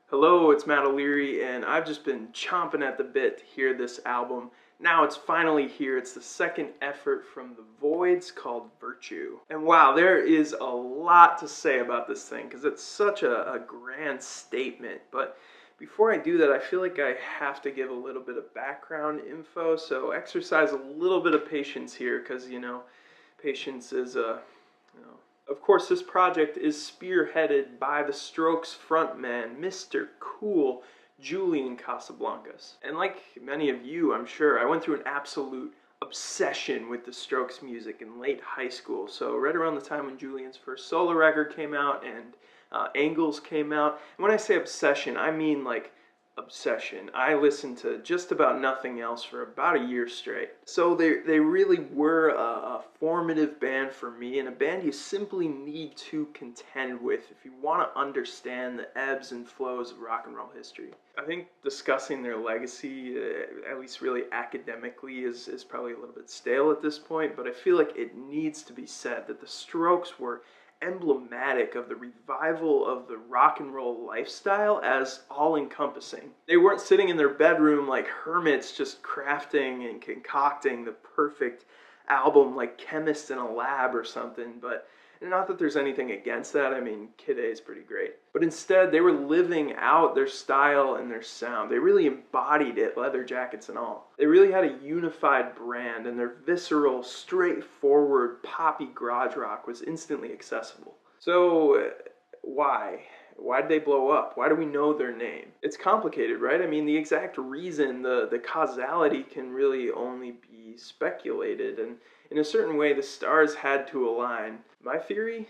Hello, it's Matt O'Leary, and I've just been chomping at the bit to hear this album. Now it's finally here. It's the second effort from the Voidz called Virtue. And wow, there is a lot to say about this thing because it's such a grand statement. But before I do that, I feel like I have to give a little bit of background info, so exercise a little bit of patience here because, patience is Of course, this project is spearheaded by the Strokes frontman, Mr. Cool, Julian Casablancas. And like many of you, I'm sure, I went through an absolute obsession with the Strokes music in late high school. So right around the time when Julian's first solo record came out and Angles came out. And when I say obsession, I mean like obsession. I listened to just about nothing else for about a year straight. So they really were a formative band for me, and a band you simply need to contend with if you want to understand the ebbs and flows of rock and roll history. I think discussing their legacy, at least really academically, is probably a little bit stale at this point, but I feel like it needs to be said that the Strokes were emblematic of the revival of the rock and roll lifestyle as all-encompassing. They weren't sitting in their bedroom like hermits just crafting and concocting the perfect album like chemists in a lab or something, but not that there's anything against that. I mean, Kid A is pretty great. But instead, they were living out their style and their sound. They really embodied it, leather jackets and all. They really had a unified brand, and their visceral, straightforward, poppy garage rock was instantly accessible. So, why? Why did they blow up? Why do we know their name? It's complicated, right? I mean, the exact reason, the causality can really only be speculated, and in a certain way, the stars had to align. My theory?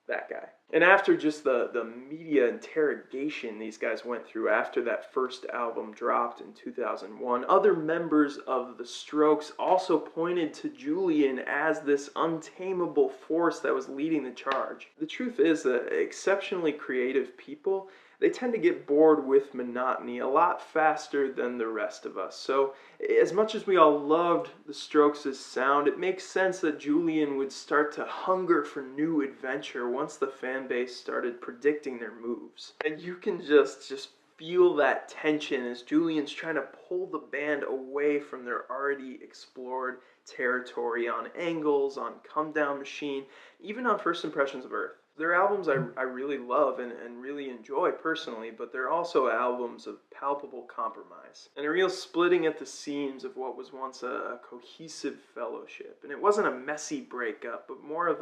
That guy. And after just the media interrogation these guys went through after that first album dropped in 2001, other members of the Strokes also pointed to Julian as this untamable force that was leading the charge. The truth is that exceptionally creative people, they tend to get bored with monotony a lot faster than the rest of us. So as much as we all loved the Strokes' sound, it makes sense that Julian would start to hunger for new adventure once the fan base started predicting their moves. And you can just feel that tension as Julian's trying to pull the band away from their already explored territory on Angles, on Come Down Machine, even on First Impressions of Earth. They're albums I really love and really enjoy personally, but they're also albums of palpable compromise and a real splitting at the seams of what was once a cohesive fellowship. And it wasn't a messy breakup, but more of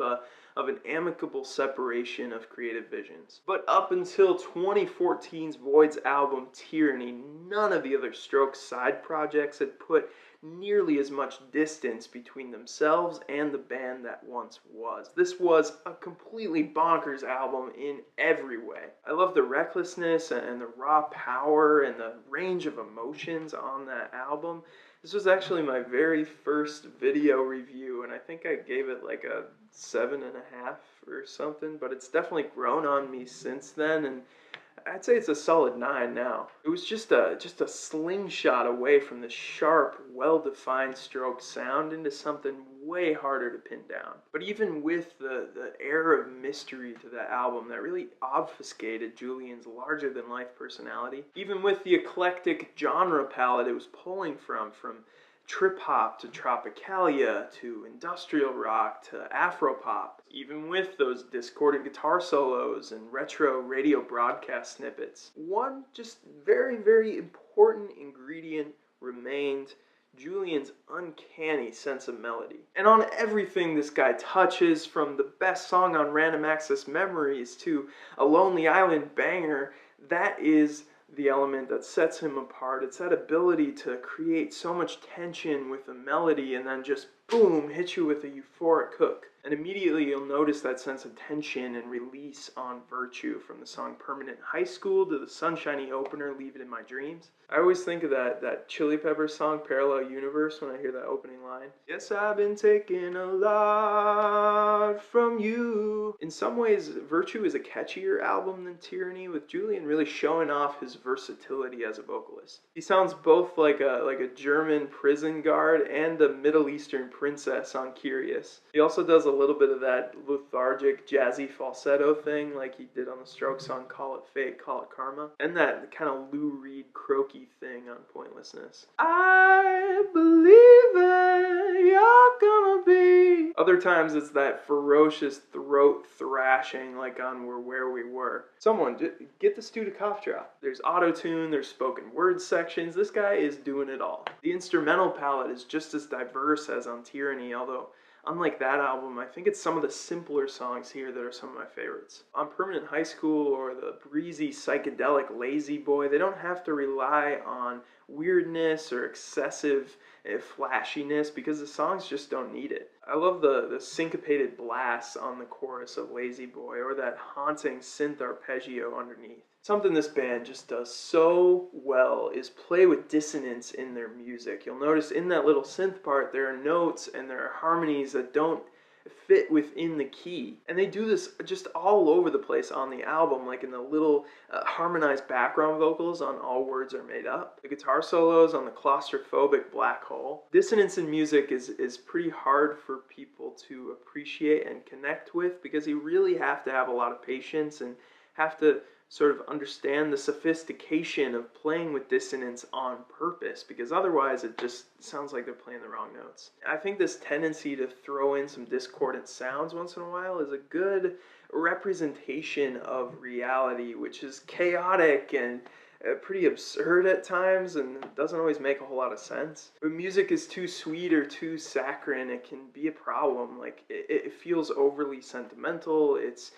an amicable separation of creative visions. But up until 2014's Voidz album Tyranny, none of the other Strokes side projects had put nearly as much distance between themselves and the band that once was. This was a completely bonkers album in every way. I love the recklessness and the raw power and the range of emotions on that album. This was actually my very first video review, and I think I gave it like a 7.5 or something, but it's definitely grown on me since then, and I'd say it's a solid 9 now. It was just a slingshot away from the sharp, well-defined Strokes sound into something way harder to pin down. But even with the air of mystery to that album that really obfuscated Julian's larger-than-life personality, even with the eclectic genre palette it was pulling from trip-hop to tropicalia to industrial rock to afropop, even with those discordant guitar solos and retro radio broadcast snippets. One just very, very important ingredient remained: Julian's uncanny sense of melody. And on everything this guy touches, from the best song on Random Access Memories to a Lonely Island banger, that is the element that sets him apart. It's that ability to create so much tension with a melody and then just boom, hit you with a euphoric hook. And immediately you'll notice that sense of tension and release on Virtue, from the song Permanent High School to the sunshiny opener Leave It in My Dreams. I always think of that Chili Peppers song Parallel Universe when I hear that opening line. Yes, I've been taking a lot from you. In some ways, Virtue is a catchier album than Tyranny, with Julian really showing off his versatility as a vocalist. He sounds both like a German prison guard and a Middle Eastern princess on Curious. He also does a little bit of that lethargic, jazzy falsetto thing like he did on the Strokes song Call It Fate, Call It Karma. And that kind of Lou Reed croaky thing on Pointlessness. I believe that you're gonna be. Other times it's that ferocious throat thrashing like on We're Where We Were. Someone, get this dude a cough drop. There's auto-tune, there's spoken word sections. This guy is doing it all. The instrumental palette is just as diverse as on Tyranny, although unlike that album, I think it's some of the simpler songs here that are some of my favorites. On Permanent High School or the breezy psychedelic Lazy Boy, they don't have to rely on weirdness or excessive flashiness because the songs just don't need it. I love the syncopated blasts on the chorus of Lazy Boy or that haunting synth arpeggio underneath. Something this band just does so well is play with dissonance in their music. You'll notice in that little synth part there are notes and there are harmonies that don't fit within the key. And they do this just all over the place on the album, like in the little harmonized background vocals on All Words Are Made Up, the guitar solos on the claustrophobic Black Hole. Dissonance in music is pretty hard for people to appreciate and connect with because you really have to have a lot of patience and have to sort of understand the sophistication of playing with dissonance on purpose, because otherwise it just sounds like they're playing the wrong notes. I think this tendency to throw in some discordant sounds once in a while is a good representation of reality, which is chaotic and pretty absurd at times and doesn't always make a whole lot of sense. When music is too sweet or too saccharine, it can be a problem. Like it feels overly sentimental, it's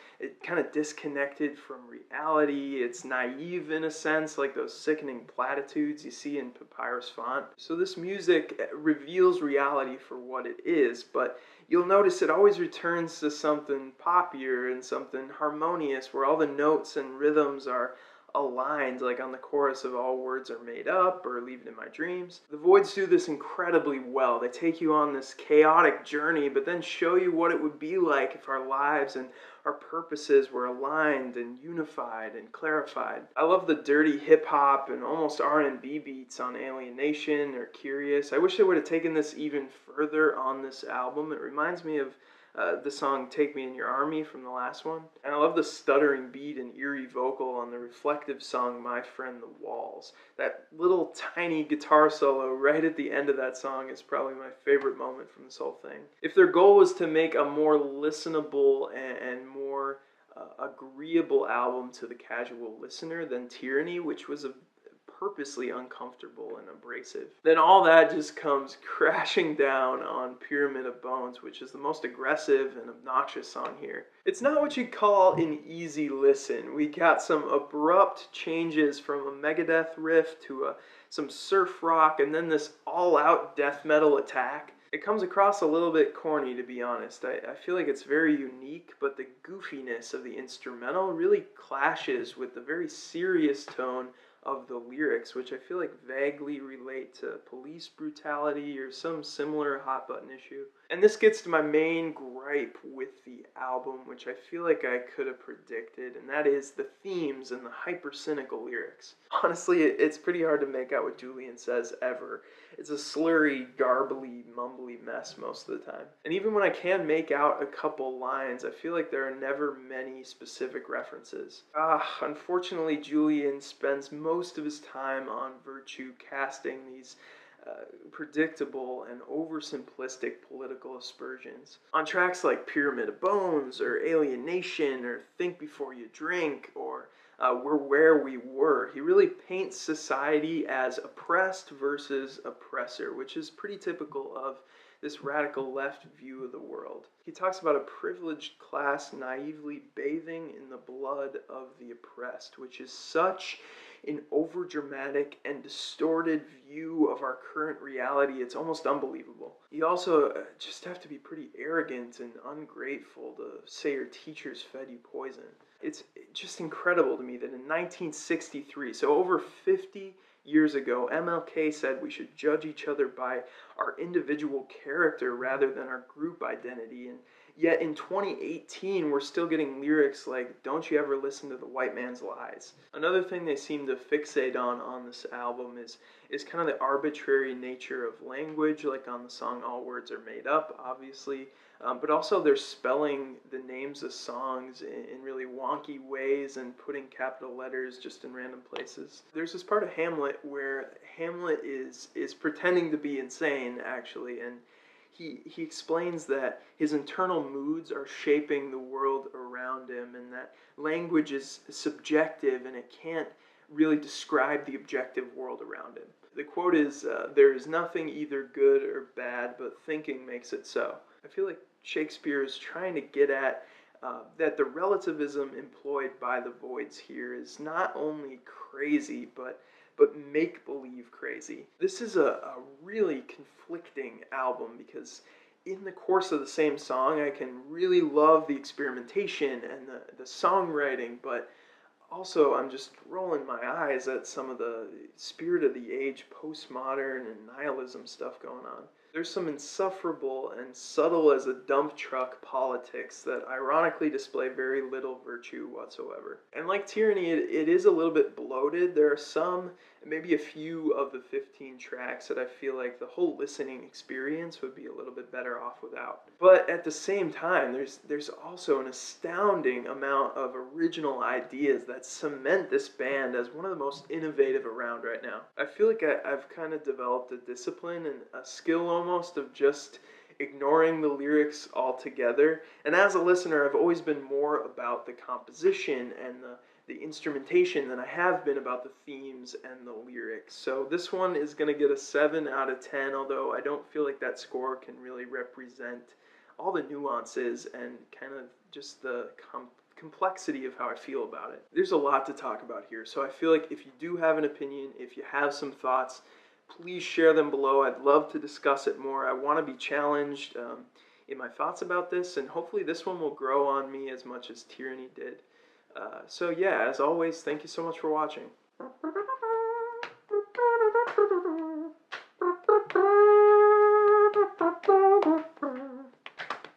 kind of disconnected from reality, it's naive in a sense, like those sickening platitudes you see in papyrus font. So this music reveals reality for what it is, but you'll notice it always returns to something poppier and something harmonious where all the notes and rhythms are aligned, like on the chorus of All Words Are Made Up or Leave It In My Dreams. The Voidz do this incredibly well. They take you on this chaotic journey, but then show you what it would be like if our lives and our purposes were aligned and unified and clarified. I love the dirty hip-hop and almost R&B beats on ALieNNatioN or Curious. I wish they would have taken this even further on this album. It reminds me of the song Take Me In Your Army from the last one. And I love the stuttering beat and eerie vocal on the reflective song My Friend The Walls. That little tiny guitar solo right at the end of that song is probably my favorite moment from this whole thing. If their goal was to make a more listenable and more agreeable album to the casual listener than Tyranny, which was a purposely uncomfortable and abrasive, then all that just comes crashing down on Pyramid of Bones, which is the most aggressive and obnoxious song here. It's not what you'd call an easy listen. We got some abrupt changes from a Megadeth riff to some surf rock and then this all-out death metal attack. It comes across a little bit corny, to be honest. I feel like it's very unique, but the goofiness of the instrumental really clashes with the very serious tone of the lyrics, which I feel like vaguely relate to police brutality or some similar hot button issue. And this gets to my main gripe with the album, which I feel like I could have predicted, and that is the themes and the hyper-cynical lyrics. Honestly, it's pretty hard to make out what Julian says ever. It's a slurry, garbly, mumbly mess most of the time. And even when I can make out a couple lines, I feel like there are never many specific references. Unfortunately, Julian spends most of his time on Virtue casting these predictable and oversimplistic political aspersions. On tracks like Pyramid of Bones or ALieNNatioN or Think Before You Drink or We're Where We Were, he really paints society as oppressed versus oppressor, which is pretty typical of this radical left view of the world. He talks about a privileged class naively bathing in the blood of the oppressed, which is such an overdramatic and distorted view of our current reality. It's almost unbelievable. You also just have to be pretty arrogant and ungrateful to say your teachers fed you poison. It's just incredible to me that in 1963, so over 50 years ago, MLK said we should judge each other by our individual character rather than our group identity, and yet in 2018 we're still getting lyrics like, don't you ever listen to the white man's lies. Another thing they seem to fixate on this album is kind of the arbitrary nature of language, like on the song All Words Are Made Up, obviously. but also they're spelling the names of songs in really wonky ways and putting capital letters just in random places. There's this part of Hamlet where Hamlet is pretending to be insane, actually, and he explains that his internal moods are shaping the world around him, and that language is subjective and it can't really describe the objective world around him. The quote is, "There is nothing either good or bad, but thinking makes it so." I feel like Shakespeare is trying to get at that the relativism employed by the Voidz here is not only crazy, but make-believe crazy. This is a really conflicting album because in the course of the same song, I can really love the experimentation and the songwriting, but also I'm just rolling my eyes at some of the spirit of the age postmodern and nihilism stuff going on. There's some insufferable and subtle as a dump truck politics that ironically display very little virtue whatsoever. And like Tyranny, it is a little bit bloated. There are some, maybe a few of the 15 tracks that I feel like the whole listening experience would be a little bit better off without. But at the same time, there's also an astounding amount of original ideas that cement this band as one of the most innovative around right now. I feel like I've kind of developed a discipline and a skill almost of just ignoring the lyrics altogether. And as a listener, I've always been more about the composition and the instrumentation than I have been about the themes and the lyrics. So this one is going to get a 7 out of 10, although I don't feel like that score can really represent all the nuances and kind of just the complexity of how I feel about it. There's a lot to talk about here, so I feel like if you do have an opinion, if you have some thoughts, please share them below. I'd love to discuss it more. I want to be challenged in my thoughts about this, and hopefully this one will grow on me as much as Tyranny did. So yeah, as always, thank you so much for watching.